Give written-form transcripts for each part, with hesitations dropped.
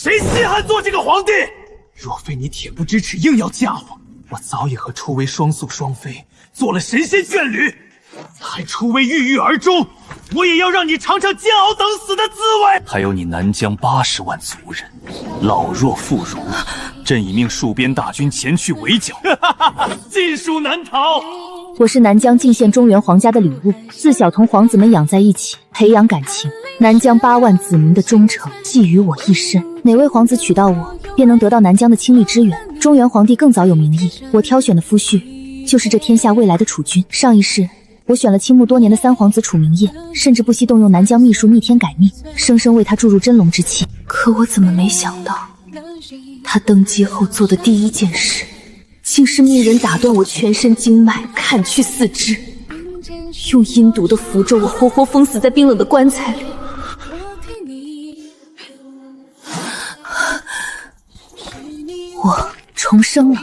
谁稀罕做这个皇帝？若非你恬不知耻，硬要嫁我早已和初微双宿双飞，做了神仙眷侣。还初微郁郁而终，我也要让你尝尝煎熬等死的滋味。还有你南疆80万族人，老弱妇孺，朕已命戍边大军前去围剿，尽数难逃。我是南疆进献中原皇家的礼物，自小同皇子们养在一起，培养感情。南疆8万子民的忠诚寄于我一身，哪位皇子娶到我，便能得到南疆的倾力支援。中原皇帝更早有名义，我挑选的夫婿就是这天下未来的储君。上一世，我选了倾慕多年的三皇子楚明夜，甚至不惜动用南疆秘术逆天改命，生生为他注入真龙之气。可我怎么没想到，他登基后做的第一件事，竟是命人打断我全身经脉，砍去4肢，用阴毒的符咒我活活封死在冰冷的棺材里。我重生了，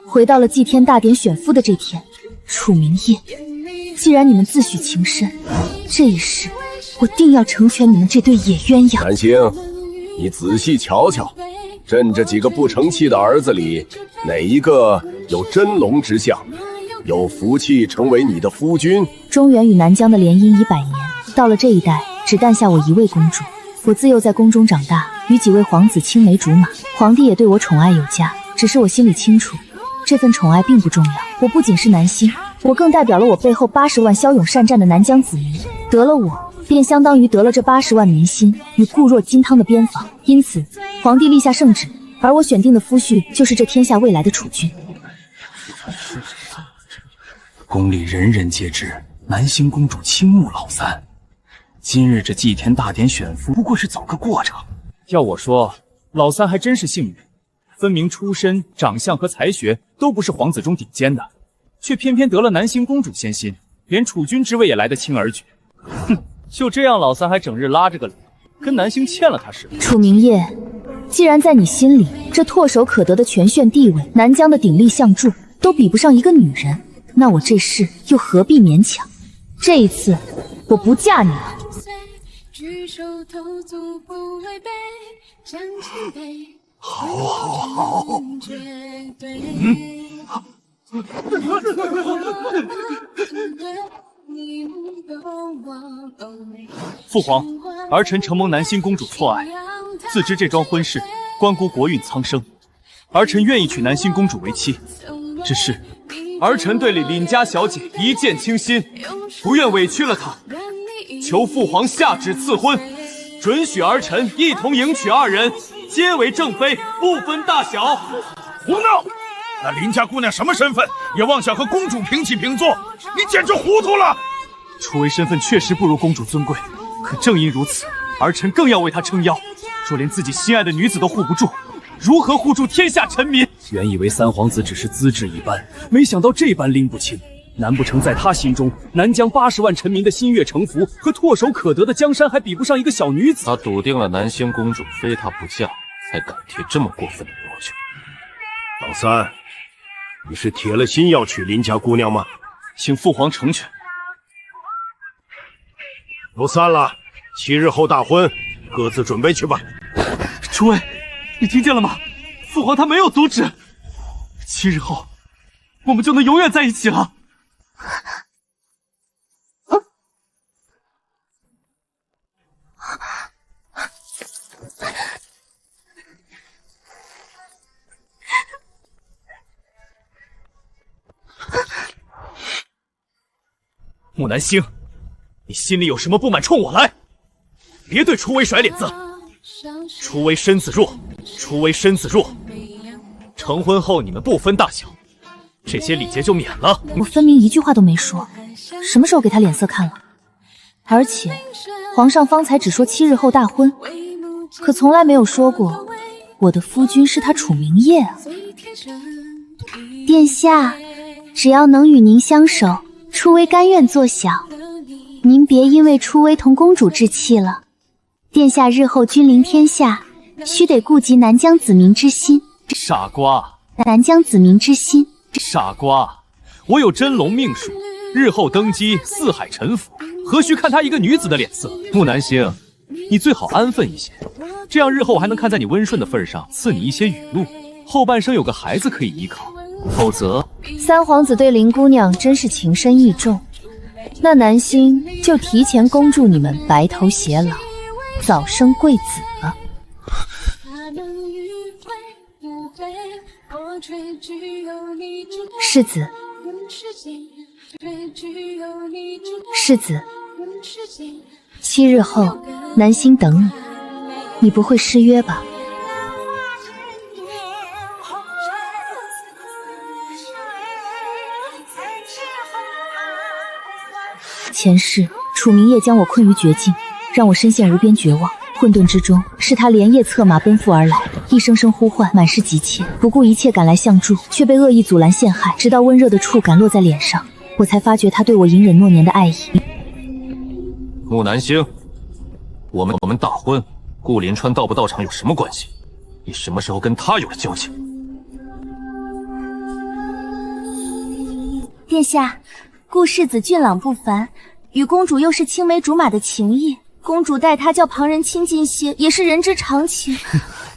回到了祭天大典选夫的这天。楚明夜，既然你们自诩情深，这一世我定要成全你们这对野鸳鸯。南星，你仔细瞧瞧，朕这几个不成器的儿子里，哪一个有真龙之相，有福气成为你的夫君？中原与南疆的联姻已100年，到了这一代，只诞下我一位公主。我自幼在宫中长大，与几位皇子青梅竹马，皇帝也对我宠爱有加。只是我心里清楚，这份宠爱并不重要。我不仅是南星，我更代表了我背后80万骁勇善战的南疆子民。得了我，便相当于得了这80万民心与固若金汤的边防。因此，皇帝立下圣旨，而我选定的夫婿就是这天下未来的储君。宫里人人皆知，南星公主倾慕老三。今日这祭天大典选夫，不过是走个过场。要我说，老三还真是幸运，分明出身、长相和才学都不是皇子中顶尖的，却偏偏得了南星公主仙心，连储君之位也来得轻而举。哼，就这样，老三还整日拉着个脸，跟南星欠了他似的。楚明夜，既然在你心里，这唾手可得的权炫地位，南疆的鼎力相助，都比不上一个女人，那我这事又何必勉强？这一次，我不嫁你了。好，父皇，儿臣承蒙南星公主错爱，自知这桩婚事关乎国运苍生，儿臣愿意娶南星公主为妻。只是，儿臣对凛家小姐一见倾心，不愿委屈了她，求父皇下旨赐婚，准许儿臣一同迎娶2人，皆为正妃，不分大小。胡闹！那林家姑娘什么身份，也妄想和公主平起平坐，你简直糊涂了！初为身份确实不如公主尊贵，可正因如此，儿臣更要为她撑腰。若连自己心爱的女子都护不住，如何护住天下臣民？原以为三皇子只是资质一般，没想到这般拎不清。难不成在他心中，南疆80万臣民的心悦诚服和唾手可得的江山还比不上一个小女子？他笃定了南星公主非他不嫁，才敢提这么过分的要求。老三，你是铁了心要娶林家姑娘吗？请父皇成全。不散了，7日后大婚，各自准备去吧。诸位，你听见了吗？父皇他没有阻止。7日后，我们就能永远在一起了。木南星，你心里有什么不满，冲我来，别对初微甩脸子。初微身子弱，成婚后你们不分大小，这些礼节就免了。我分明一句话都没说，什么时候给他脸色看了？而且皇上方才只说7日后大婚，可从来没有说过我的夫君是他楚明夜啊。殿下，只要能与您相守，初微甘愿做小。您别因为初微同公主置气了，殿下日后君临天下，须得顾及南疆子民之心。傻瓜，南疆子民之心。傻瓜，我有真龙命数，日后登基四海臣服，何须看他一个女子的脸色？木南星，你最好安分一些，这样日后我还能看在你温顺的份上赐你一些雨露，后半生有个孩子可以依靠。否则，三皇子对林姑娘真是情深意重，那南星就提前恭祝你们白头偕老，早生贵子了。世子，世子，7日后南星等你，你不会失约吧？前世楚明夜将我困于绝境，让我深陷如边绝望。混沌之中，是他连夜策马奔赴而来，一声声呼唤，满是急切，不顾一切赶来相助，却被恶意阻拦陷害。直到温热的触感落在脸上，我才发觉他对我隐忍诺年的爱意。木南星，我们大婚，顾临川到不到场有什么关系？你什么时候跟他有了交情？殿下，顾世子俊朗不凡，与公主又是青梅竹马的情谊。公主待他叫旁人亲近些，也是人之常情。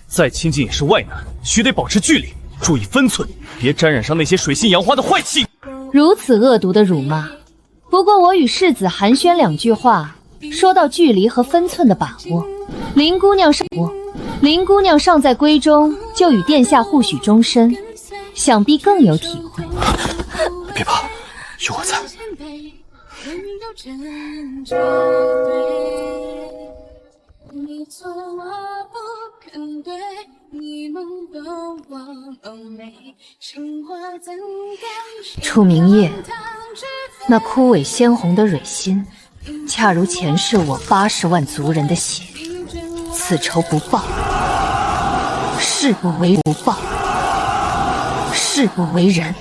再亲近也是外男，须得保持距离，注意分寸，别沾染上那些水性杨花的坏气。如此恶毒的辱骂，不过我与世子寒暄2句话，说到距离和分寸的把握，林姑娘尚在闺中就与殿下互许终身，想必更有体会。别怕，有我在。楚明夜，那枯萎鲜红的蕊心，恰如前世我80万族人的血。此仇不报，誓不为不报，誓不为人。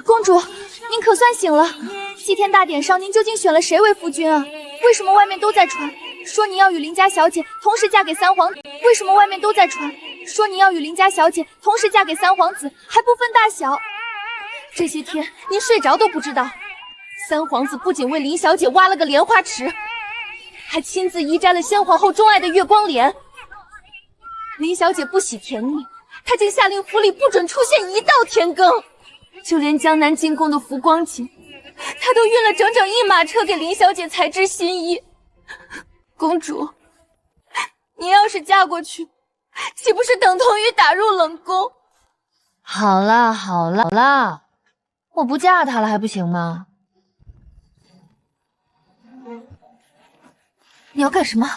公主，您可算醒了。祭天大典上，您究竟选了谁为夫君啊？为什么外面都在传说您要与林家小姐同时嫁给三皇子？为什么外面都在传说您要与林家小姐同时嫁给三皇子，还不分大小？这些天您睡着都不知道，三皇子不仅为林小姐挖了个莲花池，还亲自移摘了先皇后钟爱的月光莲。林小姐不喜甜腻，他竟下令府里不准出现1道天更。就连江南进贡的浮光锦，他都运了整整1马车给林小姐裁制新衣。公主，您要是嫁过去，岂不是等同于打入冷宫？好啦好啦好啦，我不嫁他了还不行吗？你要干什么？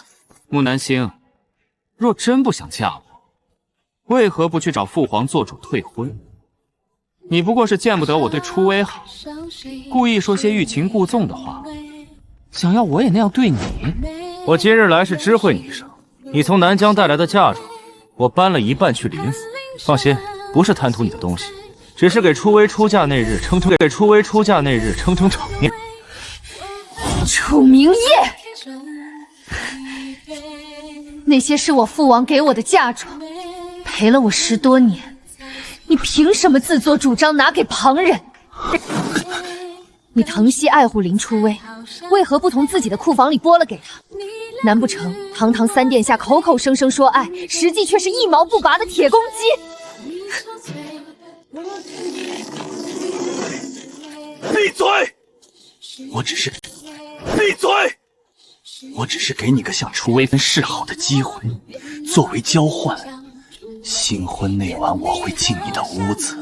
木南星，若真不想嫁我，为何不去找父皇做主退婚？你不过是见不得我对初微好，故意说些欲擒故纵的话，想要我也那样对你。我今日来是知会你一声，你从南疆带来的嫁妆，我搬了一半去林府。放心，不是贪图你的东西，只是给初微出嫁那日撑场面。楚明夜，那些是我父王给我的嫁妆，陪了我10多年。你凭什么自作主张拿给旁人？你疼惜爱护林初微，为何不从自己的库房里拨了给他？难不成堂堂3殿下口口声声说爱，实际却是一毛不拔的铁公鸡？闭嘴！我只是给你个向初微分示好的机会，作为交换。新婚那晚，我会进你的屋子，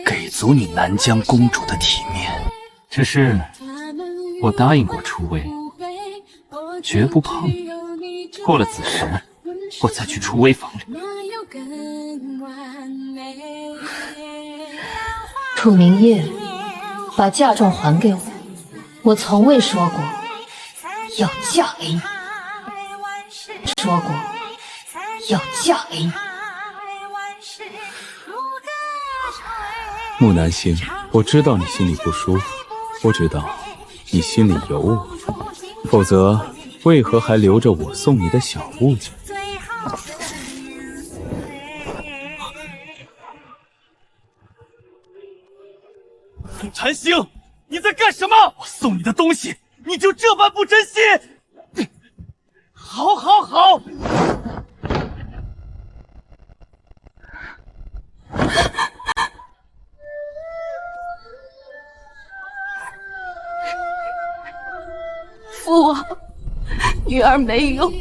给足你南疆公主的体面。只是我答应过初微，绝不碰你。过了子时，我再去初微房里。楚明夜，把嫁妆还给我。我从未说过要嫁给你，说过要嫁给你。木南星，我知道你心里不舒服，我知道你心里有我，否则为何还留着我送你的小物件？谭星，你在干什么？我送你的东西，你就这般不珍惜？好，好，好！父王，女儿没用，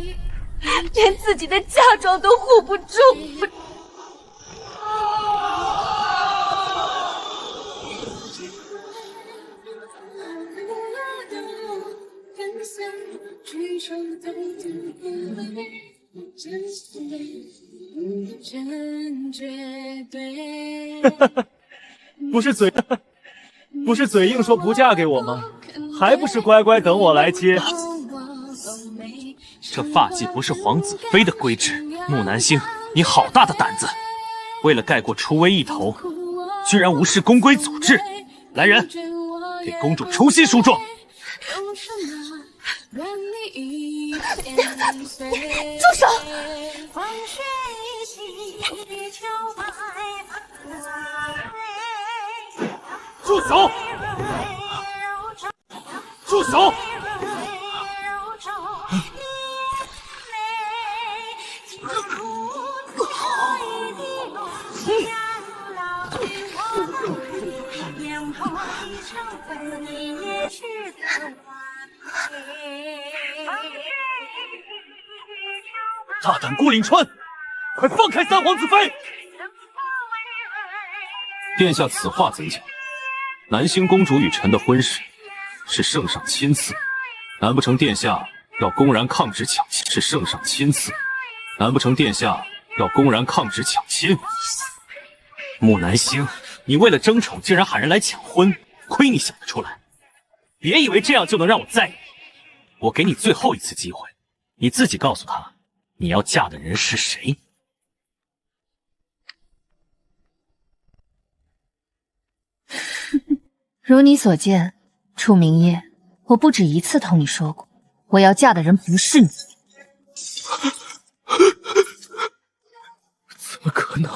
连自己的嫁妆都护不住。不是嘴硬说不嫁给我吗？还不是乖乖等我来接。这发髻不是皇子妃的规制，木南星，你好大的胆子！为了盖过楚威一头，居然无视宫规祖制！来人，给公主重新梳妆。住手！住手！住手！大胆顾岭川，快放开三皇子妃！殿下此话怎讲？南星公主与臣的婚事是圣上亲赐，难不成殿下要公然抗旨抢亲？是圣上亲赐，难不成殿下要公然抗旨抢亲？木南星，你为了争宠竟然喊人来抢婚，亏你想得出来！别以为这样就能让我在意。我给你最后一次机会，你自己告诉他，你要嫁的人是谁。如你所见，楚明夜，我不止一次同你说过，我要嫁的人不是你。怎么可能？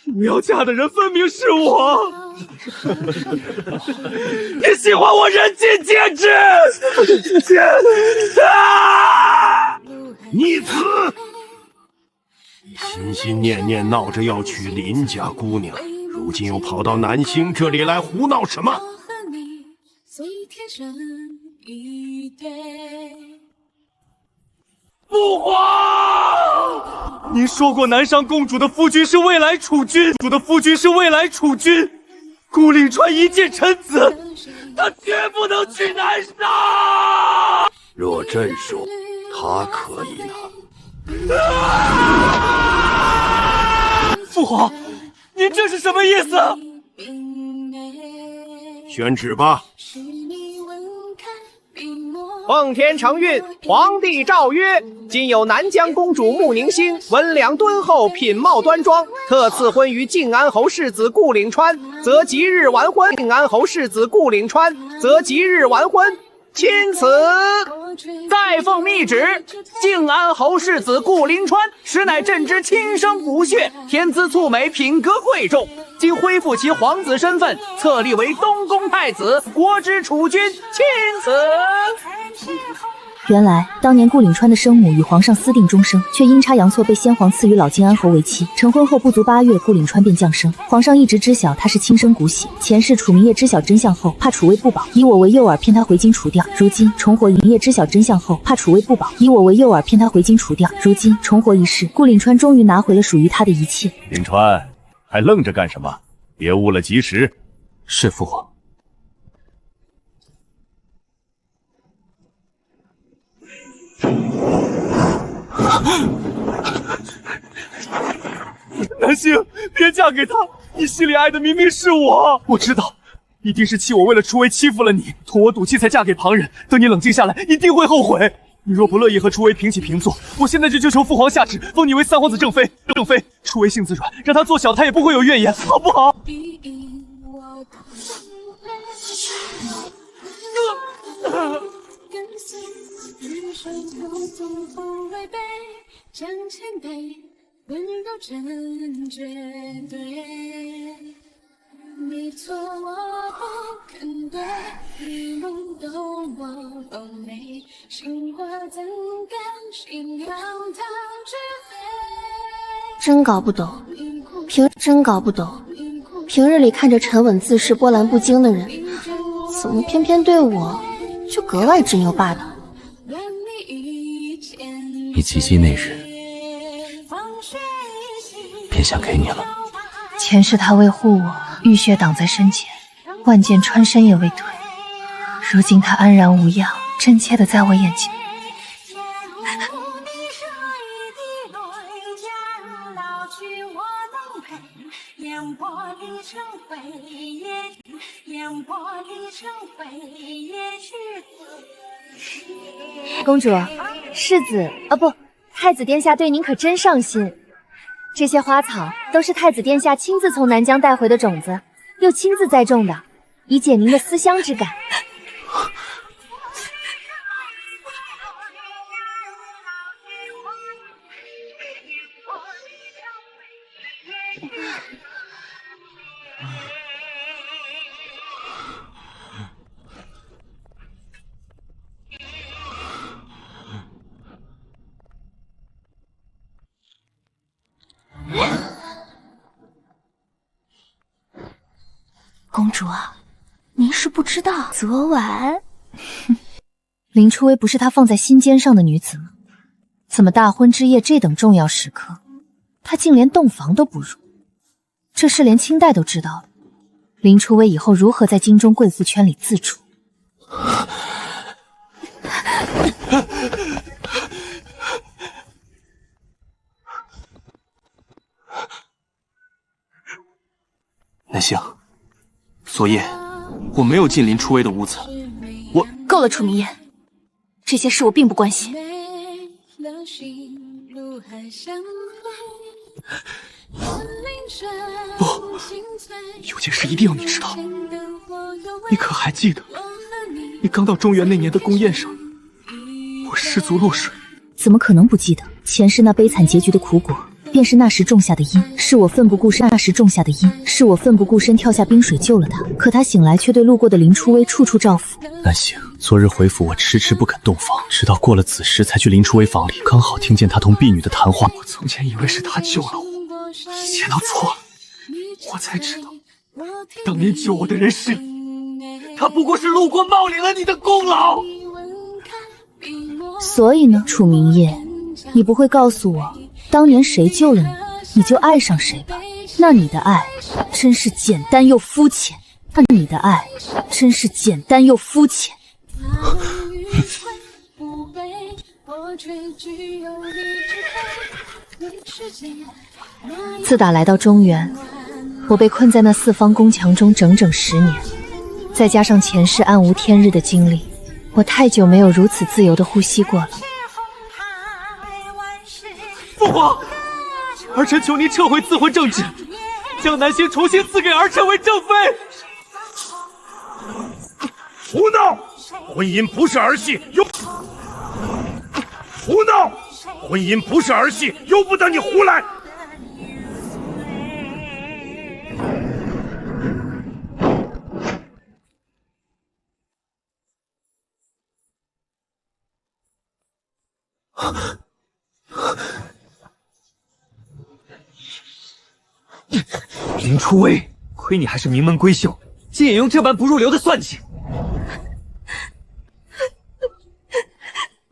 你要嫁的人分明是我！你喜欢我人尽皆知！逆子！你心心念念闹着要娶林家姑娘，如今又跑到南星这里来胡闹什么？父皇，您说过南商公主的夫君是未来储君，顾岭川一介臣子，他绝不能去南商。若朕说他可以呢？父皇，您这是什么意思？宣旨吧。奉天承运，皇帝诏曰：今有南疆公主穆宁星，文良敦厚，品貌端庄，特赐婚于靖安侯世子顾岭川，则即日完婚。靖安侯世子顾岭川，则即日完婚。钦此。再奉密旨，靖安侯世子顾岭川，实乃朕之亲生骨血，天资聪美，品格贵重。今恢复其皇子身份，册立为东宫太子，国之储君。钦此。原来当年顾岭川的生母与皇上私定终生，却阴差阳错被先皇赐予老靖安侯为妻。成婚后不足8月，顾岭川便降生。皇上一直知晓他是亲生骨血。前世楚明夜知晓真相后，怕楚威不保，以我为诱饵骗他回京除掉。如今重活一夜知晓真相后，怕楚威不保，以我为诱饵骗他回京除掉。如今重活一世，顾岭川终于拿回了属于他的一切。林川，还愣着干什么？别误了吉时。是父皇。南星，别嫁给他！你心里爱的明明是我。我知道，一定是气我为了楚威欺负了你，图我赌气才嫁给旁人。等你冷静下来，一定会后悔。你若不乐意和初为平起平坐，我现在就求父皇下旨，封你为三皇子正妃。正妃，初为性子软，让他做小，他也不会有怨言，好不好？你错我不肯对，一路都我都没，心花怎甘心让它只飞？真搞不懂，平日里看着沉稳自适、波澜不惊的人，怎么偏偏对我就格外执拗霸道？你及笄那日，便想给你了。前世他为护我，浴血挡在身前，万箭穿身也未退。如今他安然无恙，真切的在我眼前。公主，世子不，太子殿下对您可真上心。这些花草都是太子殿下亲自从南疆带回的种子，又亲自栽种的，以解您的思乡之感。公主啊，您是不知道，昨晚林初微不是他放在心尖上的女子吗？怎么大婚之夜这等重要时刻，他竟连洞房都不入？这事连清代都知道了，林初微以后如何在京中贵妇圈里自处？南星，昨夜我没有进林初微的屋子，我够了，楚明夜，这些事我并不关心。不，有件事一定要你知道。你可还记得，你刚到中原那年的宫宴上，我失足落水？怎么可能不记得？前世那悲惨结局的苦果，便是那时种下的因，是我奋不顾身跳下冰水救了他，可他醒来却对路过的林初微处处照拂。南星，昨日回府我迟迟不肯洞房，直到过了子时才去林初微房里，刚好听见他同婢女的谈话。我从前以为是他救了我，一切都错了，我才知道，当年救我的人是你，他不过是路过冒领了你的功劳。所以呢，楚明夜，你不会告诉我当年谁救了你，你就爱上谁吧？那你的爱真是简单又肤浅。自打来到中原，我被困在那四方宫墙中整整10年，再加上前世暗无天日的经历，我太久没有如此自由的呼吸过了。父皇，儿臣求您撤回赐婚正旨，将南星重新赐给儿臣为正妃。胡闹！婚姻不是儿戏，胡闹！婚姻不是儿戏，由不得你胡来。林初微，亏你还是名门闺秀，竟也用这般不入流的算计。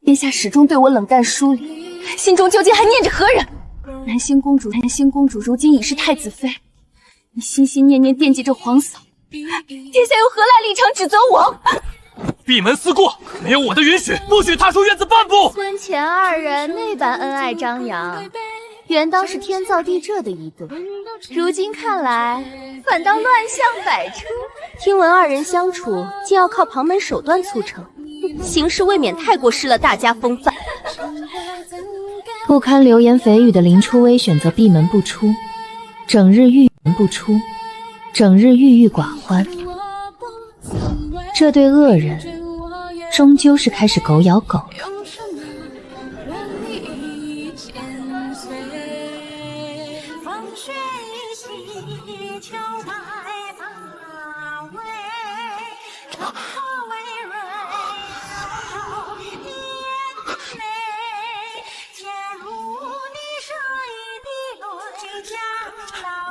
殿下始终对我冷淡疏离，心中究竟还念着何人？南星公主如今已是太子妃，你心心念念惦记着皇嫂，殿下又何来立场指责我？闭门思过，没有我的允许，不许踏出院子半步。婚前2人那般恩爱张扬，原当是天造地设的一对，如今看来反倒乱象百出。听闻2人相处竟要靠旁门手段促成，行事未免太过失了大家风范。不堪流言蜚语的林初微选择闭门不出，整日郁郁寡欢。这对恶人终究是开始狗咬狗。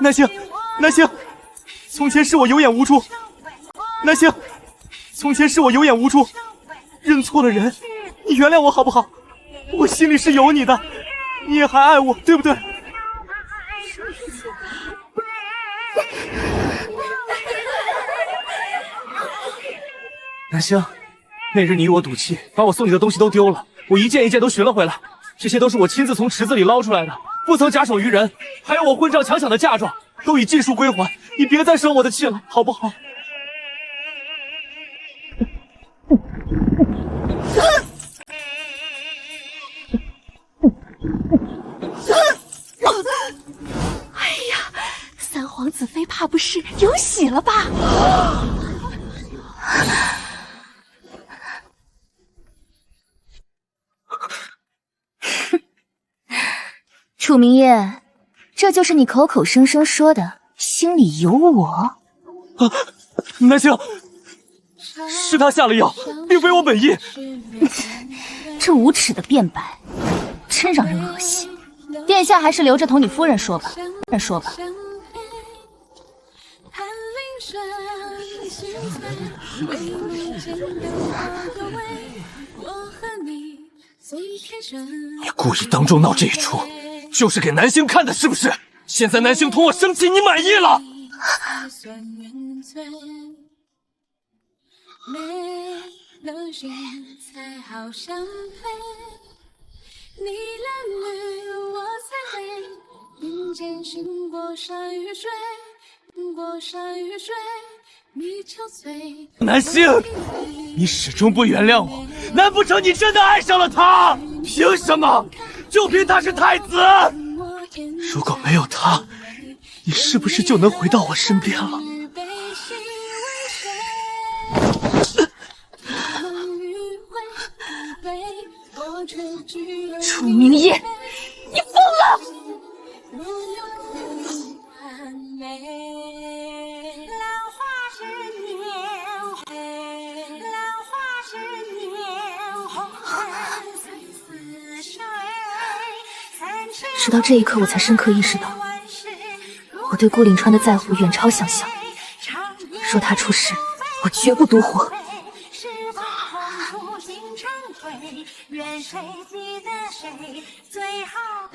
南星，南星，从前是我有眼无珠。南星，从前是我有眼无珠，认错了人，你原谅我好不好？我心里是有你的，你也还爱我，对不对？南星，那日你与我赌气，把我送你的东西都丢了，我一件一件都寻了回来，这些都是我亲自从池子里捞出来的。不曾假手于人，还有我混账强抢的嫁妆，都已尽数归还。你别再生我的气了，好不好？哎呀，三皇子妃怕不是有喜了吧？楚明夜，这就是你口口声声说的心里有我？啊，南星，是他下了药，并非我本意。这无耻的辩白，真让人恶心。殿下还是留着同你夫人说吧，说吧。你故意当众闹这一出，就是给南星看的，是不是？现在南星同我生气，你满意了？南星，你始终不原谅我，难不成你真的爱上了他？凭什么？就凭他是太子？如果没有他，你是不是就能回到我身边了？楚明夜，你疯了！直到这一刻，我才深刻意识到，我对顾岭川的在乎远超想象。若他出事，我绝不独活。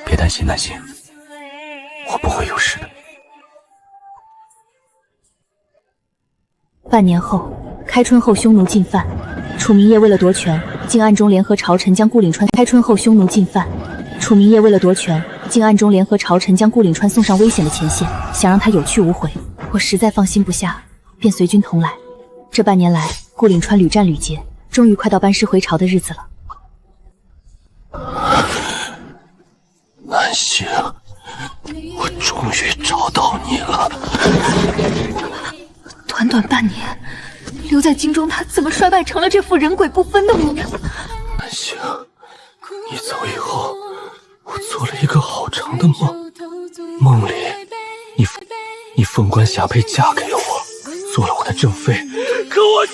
别担心，南星，我不会有事的。半年后，开春后匈奴进犯，楚明夜为了夺权，竟暗中联合朝臣将顾岭川。开春后匈奴进犯，楚明夜为了夺权，竟暗中联合朝臣将顾岭川送上危险的前线，想让他有去无回。我实在放心不下，便随军同来。这半年来，顾岭川屡战屡捷，终于快到班师回朝的日子了。南星，我终于找到你了。短短半年，留在京中，他怎么衰败成了这副人鬼不分的模样？南星，你走以后，我做了一个好长的梦，梦里你凤冠霞帔嫁给了我，做了我的正妃。可我却……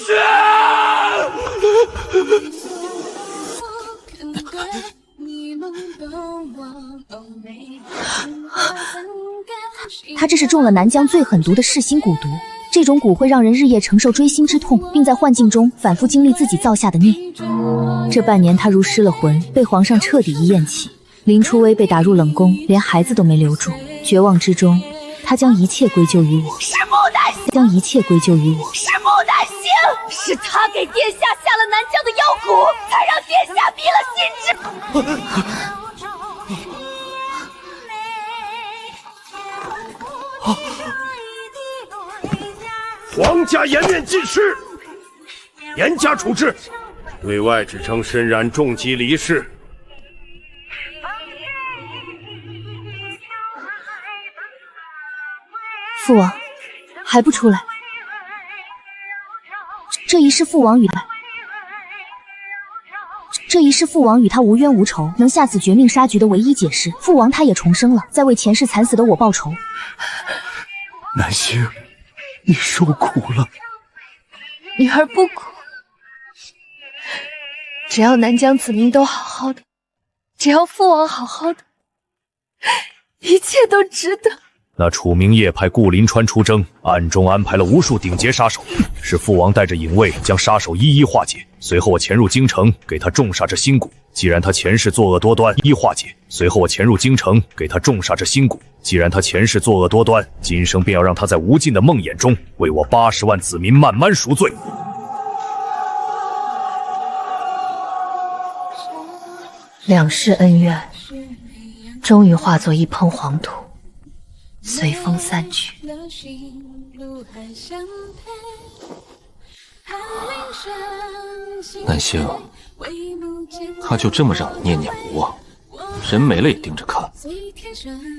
他这是中了南疆最狠毒的噬心蛊毒，这种蛊会让人日夜承受锥心之痛，并在幻境中反复经历自己造下的孽。这半年他如失了魂，被皇上彻底一厌弃。林初微被打入冷宫，连孩子都没留住。绝望之中，他将一切归咎于我，是穆大兴，将一切归咎于我，是穆大兴，是他给殿下下了南疆的妖蛊，才让殿下迷了心智。皇家颜面尽失，严加处置，对外只称身染重疾离世。父王还不出来？这一世父王与他无冤无仇，能下此绝命杀局的唯一解释，父王他也重生了，在为前世惨死的我报仇。南星，你受苦了。女儿不苦，只要南疆子民都好好的，只要父王好好的，一切都值得。那楚明夜派顾临川出征，暗中安排了无数顶级杀手，是父王带着隐卫将杀手一一化解。随后我潜入京城，给他种下这心蛊。既然他前世作恶多端，一一化解。随后我潜入京城，给他种下这心蛊。既然他前世作恶多端，今生便要让他在无尽的梦魇中，为我80万子民慢慢赎罪。两世恩怨，终于化作一滂黄土，随风散去。南星，他就这么让你念念不忘，人没了也盯着看，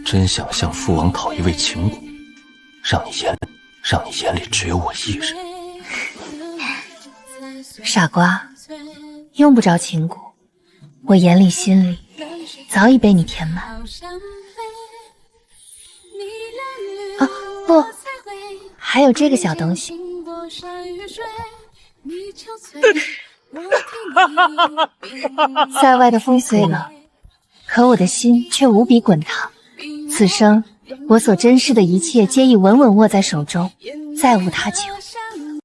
真想向父王讨一位情蛊，让你眼里只有我一人。傻瓜，用不着情蛊，我眼里心里早已被你填满。啊，不，还有这个小东西。塞外的风虽冷，可我的心却无比滚烫。此生我所珍视的一切，皆已稳稳握在手中，再无他求。